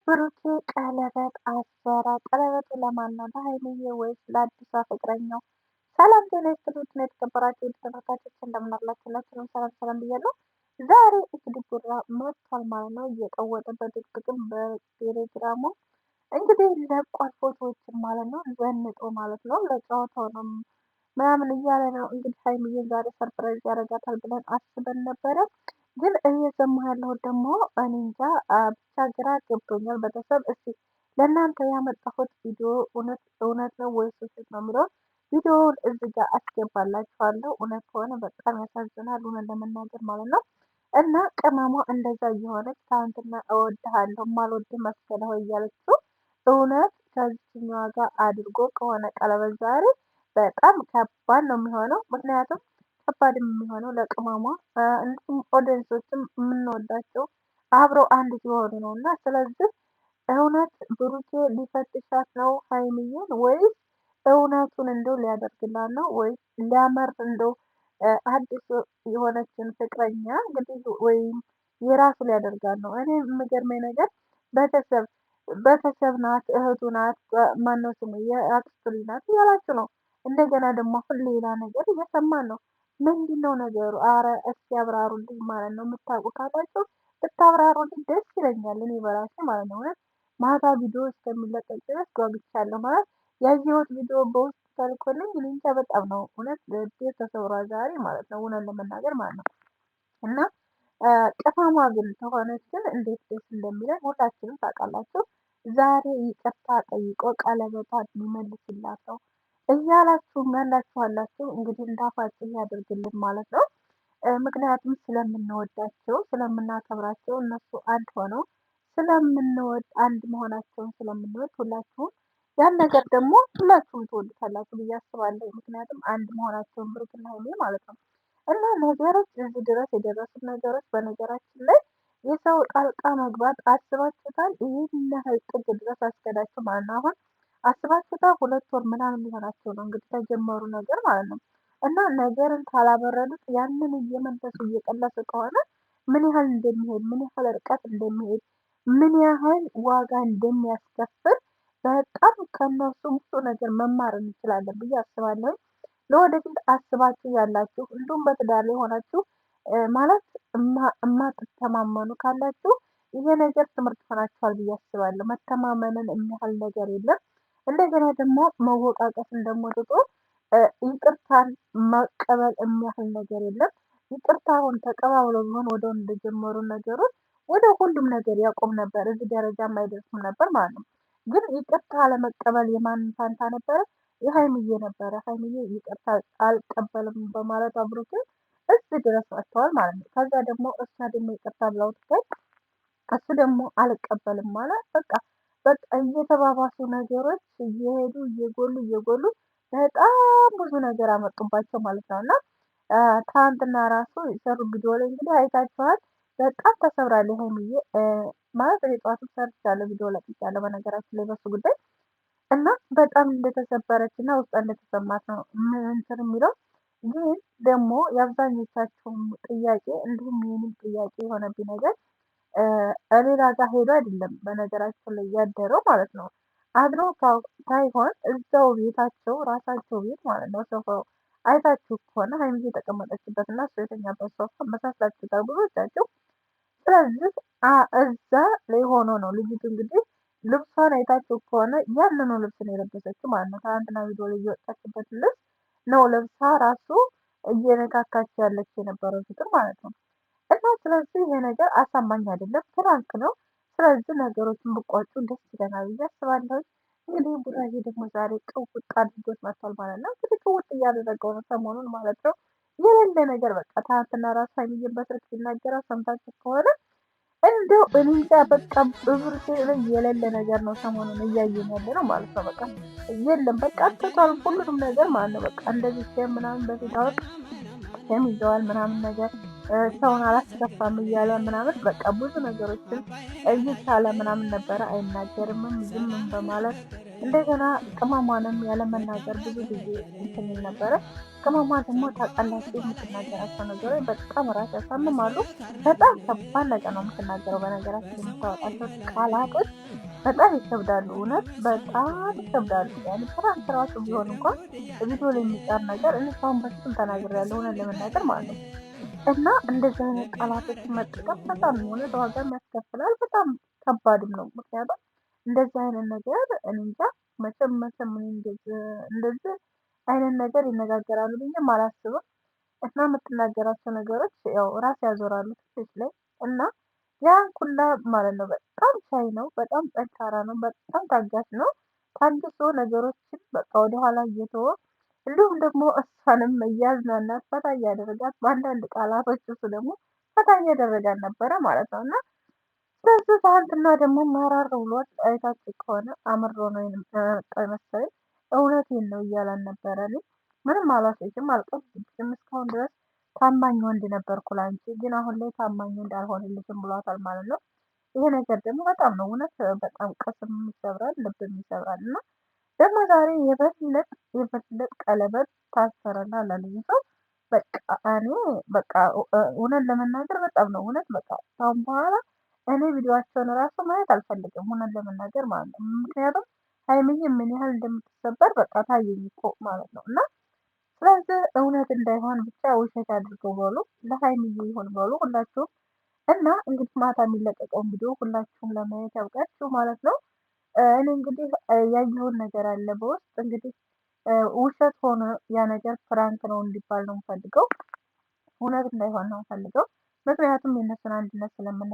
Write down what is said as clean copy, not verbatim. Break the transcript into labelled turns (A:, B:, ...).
A: ብሩኬ ቀለበት አሰረ። ቀለበቱ ለማን ነው? ለሀይሚዬ ወይስ ለአዲሷ ፍቅረኛው? ሰላም ጤና ይስጥልኝ የተከበራችሁ ተመልካቾች እንደምን አላችሁላችሁ? ሰላም ሰላም ብያለሁ። ዛሬ እንግዲህ ቡራ መጥቷል ማለት ነው። እየቀወጠ በድቅድቅም በቴሌግራሙ እንግዲህ ለቋል ፎቶዎችን ማለት ነው። ዘንጦ ማለት ነው። ለጨዋታው ነው ምናምን እያለ ነው እንግዲህ ሀይሚዬን ዛሬ ሰርፕራይዝ ያደርጋታል ብለን አስበን ነበረ። ግን እየሰማሁ ያለሁት ደግሞ እኔ እንጃ ብቻ ግራ ገብቶኛል። ቤተሰብ እስቲ ለእናንተ ያመጣሁት ቪዲዮ እውነት ነው ወይስ ውሸት ነው የሚለውን ቪዲዮውን እዚህ ጋር አስገባላችኋለሁ። እውነት ከሆነ በጣም ያሳዝናል፣ እውነት ለመናገር ማለት ነው። እና ቅመሟ እንደዛ እየሆነች ትናንትና እወድሃለሁ ማልወድህ መሰለህ እያለችው እውነት ከዚህኛዋ ጋር አድርጎ ከሆነ ቀለበት ዛሬ በጣም ከባድ ነው የሚሆነው። ምክንያቱም ከባድም የሚሆነው ለቅመሟ እንዲሁም ኦዲየንሶችም የምንወዳቸው አብረው አንድ ሲሆኑ ነው። እና ስለዚህ እውነት ብሩኬ ሊፈትሻት ነው ሀይሚዬን ወይስ እውነቱን እንደው ሊያደርግላት ነው ወይስ ሊያመር እንደው አዲስ የሆነችን ፍቅረኛ እንግዲህ ወይም የራሱ ሊያደርጋት ነው? እኔ የምገርመኝ ነገር ቤተሰብ ናት፣ እህቱ ናት፣ ማነው ስሙ የአክስቱ ልጅ ናት እያላችሁ ነው። እንደገና ደግሞ አሁን ሌላ ነገር እየሰማን ነው። ምንድነው ነገሩ? አረ እስኪ አብራሩልኝ ማለት ነው። የምታውቁ ካላችሁ ብታብራሩልኝ ደስ ይለኛል። እኔ በራሴ ማለት ነው እውነት ማታ ቪዲዮ እስከሚለቀቅ ድረስ ጓጉቻለሁ። ማለት ያየሁት ቪዲዮ በውስጥ ተልኮልኝ እኔ እንጃ በጣም ነው እውነት ልቤ ተሰብሯል ዛሬ ማለት ነው፣ እውነት ለመናገር ማለት ነው። እና ቅመሟ ግን ከሆነች ግን እንዴት ደስ እንደሚለን ሁላችንም ታውቃላችሁ። ዛሬ ይቅርታ ጠይቆ ቀለበቷን ሊመልስላት ነው እያላችሁ ያላችሁ እንግዲህ እንዳፋችሁ ያደርግልን ማለት ነው። ምክንያቱም ስለምንወዳቸው ስለምናከብራቸው እነሱ አንድ ሆነው ስለምንወድ አንድ መሆናቸውን ስለምንወድ ሁላችሁም ያን ነገር ደግሞ ሁላችሁም ትወዱታላችሁ ብዬ አስባለሁ። ምክንያቱም አንድ መሆናቸውን ብሩክና ሀይሚ ማለት ነው። እና ነገሮች እዚህ ድረስ የደረሱት ነገሮች በነገራችን ላይ የሰው ጣልቃ መግባት አስባችሁታል? ይህን ያህል ጥግ ድረስ አስገዳችሁ ማለት ነው። አሁን አስባችሁታል? 2 ወር ምናምን ሊሆናቸው ነው እንግዲህ ተጀመሩ ነገር ማለት ነው። እና ነገርን ካላበረዱት ያንን እየመለሱ እየቀለሱ ከሆነ ምን ያህል እንደሚሄድ ምን ያህል ርቀት እንደሚሄድ ምን ያህል ዋጋ እንደሚያስከፍል በጣም ከነሱ ብዙ ነገር መማር እንችላለን ብዬ አስባለሁ። ለወደፊት አስባችሁ ያላችሁ እንዲሁም በትዳር ላይ ሆናችሁ ማለት እማትተማመኑ ካላችሁ ይሄ ነገር ትምህርት ሆናችኋል ብዬ አስባለሁ። መተማመንን የሚያህል ነገር የለም። እንደገና ደግሞ መወቃቀስን ደግሞ ትቶ ይቅርታን መቀበል የሚያህል ነገር የለም። ይቅርታውን ተቀባብለው ቢሆን ወደ እንደጀመሩ ነገሮች ወደ ሁሉም ነገር ያቆም ነበር፣ እዚህ ደረጃ አይደርስም ነበር ማለት ነው። ግን ይቅርታ ለመቀበል የማንን ፋንታ ነበረ? የሀይሚዬ ነበረ። ሀይሚዬ ይቅርታ አልቀበልም በማለት ብሩኬ እዚህ ድረስ መጥተዋል ማለት ነው። ከዛ ደግሞ እሷ ደግሞ ይቅርታ ብለው ትታይ እሱ ደግሞ አልቀበልም ማለት በቃ እየተባባሱ ነገሮች እየጎሉ በጣም ብዙ ነገር አመጡባቸው ማለት ነው። እና ትናንትና ራሱ የሰሩ ቪዲዮ ላይ እንግዲህ አይታችኋል። በጣም ተሰብራለች ሀይሚዬ ማለት እኔ ጠዋትም ሰርቻለሁ ቪዲዮ ለቅቄያለሁ በነገራችን ላይ በሱ ጉዳይ እና በጣም እንደተሰበረች እና ውስጧ እንደተሰማት ነው እንትን የሚለው። ግን ደግሞ የአብዛኞቻቸውም ጥያቄ እንዲሁም የኔም ጥያቄ የሆነብኝ ነገር ሌላ ጋር ሄዶ አይደለም በነገራችን ላይ ያደረው ማለት ነው። አድሮ ሳይሆን እዛው ቤታቸው ራሳቸው ቤት ማለት ነው። ሶፋው አይታችሁ ከሆነ ሀይሚዬ የተቀመጠችበት እና እሱ የተኛበት ሶፋ መሳስላችሁታል ብዙዎቻችሁ። ስለዚህ እዛ ላይ ሆኖ ነው ልጅቱ እንግዲህ ልብሷን አይታችሁ ከሆነ ያንኑ ልብስ ነው የለበሰችው ማለት ነው። ትናንትና ቪዲዮ ላይ እየወጣችበት ልብስ ነው ለብሳ ራሱ እየነካካች ያለች የነበረው ፍቅር ማለት ነው። እና ስለዚህ ይሄ ነገር አሳማኝ አይደለም፣ ፍራንክ ነው። ስለዚህ ነገሮችን ብቋጩ ደስ ይለናል ብዬ አስባለሁ። እንግዲህ ቡራዬ ደግሞ ዛሬ ቅውጥ አድርጎት መጥቷል ማለት ነው። እንግዲህ ቅውጥ እያደረገው ነው ሰሞኑን ማለት ነው። የሌለ ነገር በቃ ትናንትና ራሱ ሀይሚዬን በስልክ ሲናገረው ሰምታችሁ ከሆነ እንደው እኔ እንጃ በቃ በብሩኬ ላይ የሌለ ነገር ነው ሰሞኑን እያየን ያለ ነው ማለት ነው። በቃ የለም በቃ ትቷል ሁሉንም ነገር ማለት ነው። በቃ እንደዚህ ምናምን በፊት አሁን ይዘዋል ምናምን ነገር ሰውን አላስከፋም እያለ ምናምን በቃ ብዙ ነገሮችን እየቻለ ምናምን ነበረ። አይናገርምም ዝምም በማለት እንደገና ቅመሟንም ያለመናገር ብዙ ጊዜ እንትን ይል ነበረ። ቅመሟ ደግሞ ታውቃላችሁ የምትናገራቸው ነገሮች በጣም ራስ ያሳምማሉ። በጣም ከባድ ነገር ነው የምትናገረው። በነገራችን የምታወጣቸው ቃላቶች በጣም ይከብዳሉ። እውነት በጣም ይከብዳሉ። ያኔ ፕራንክ ራሱ ቢሆን እንኳን ቪዲዮ ላይ የሚቀር ነገር እኔ እስካሁን በፊትም ተናግሬያለሁ እውነት ለመናገር ማለት ነው። እና እንደዚህ አይነት ቃላቶችን መጠቀም በጣም እውነት ዋጋም ያስከፍላል። በጣም ከባድም ነው። ምክንያቱም እንደዚህ አይነት ነገር እኔ እንጃ መቼም እኔ እንደዚህ አይነት ነገር ይነጋገራሉ ብዬም አላስብም። እና የምትናገራቸው ነገሮች ያው ራስ ያዞራሉ ሴት ላይ እና ያን ሁላ ማለት ነው። በጣም ቻይ ነው፣ በጣም ጠንካራ ነው፣ በጣም ታጋሽ ነው። ታግሶ ነገሮችን በቃ ወደኋላ እየተወ እንዲሁም ደግሞ እሷንም እያዝናናት ፈታ እያደረጋት በአንዳንድ ቃላቶች እሱ ደግሞ ፈታ እያደረጋት ነበረ ማለት ነው። እና ስለዚህ ትናንትና ደግሞ መረር ብሎት አይታችሁ ከሆነ አምሮ ነው የመጣው መሰለኝ። እውነቴን ነው እያላን ነበረ። እኔ ምንም አላልኩሽም፣ አልቀረብሽም እስካሁን ድረስ ታማኝ ወንድ ነበርኩ ላንቺ፣ ግን አሁን ላይ ታማኝ ወንድ አልሆንልሽም ብሏታል ማለት ነው። ይሄ ነገር ደግሞ በጣም ነው እውነት በጣም ቅስም ይሰብራል፣ ልብም ይሰብራል። እና ደግሞ ዛሬ የበለጠ ቀለበት ታሰረና ለልጅቷ በቃ እኔ በቃ እውነት ለመናገር በጣም ነው እውነት በቃ ካሁን በኋላ እኔ ቪዲዮአቸውን ራሱ ማየት አልፈልግም እውነት ለመናገር ማለት ነው። ምክንያቱም ሀይሚዬ ምን ያህል እንደምትሰበር በቃ ታየኝ እኮ ማለት ነው። እና ስለዚህ እውነት እንዳይሆን ብቻ ውሸት አድርገው በሉ ለሀይሚዬ ይሁን በሉ ሁላችሁም። እና እንግዲህ ማታ የሚለቀቀውን ቪዲዮ ሁላችሁም ለማየት ያብቃችሁ ማለት ነው። እኔ እንግዲህ ያየሁት ነገር አለ በውስጥ እንግዲህ ውሸት ሆነ ያ ነገር ፍራንክ ነው እንዲባል ነው የምፈልገው። እውነት እንዳይሆን ነው የምፈልገው። ምክንያቱም የእነሱን አንድነት ስለምን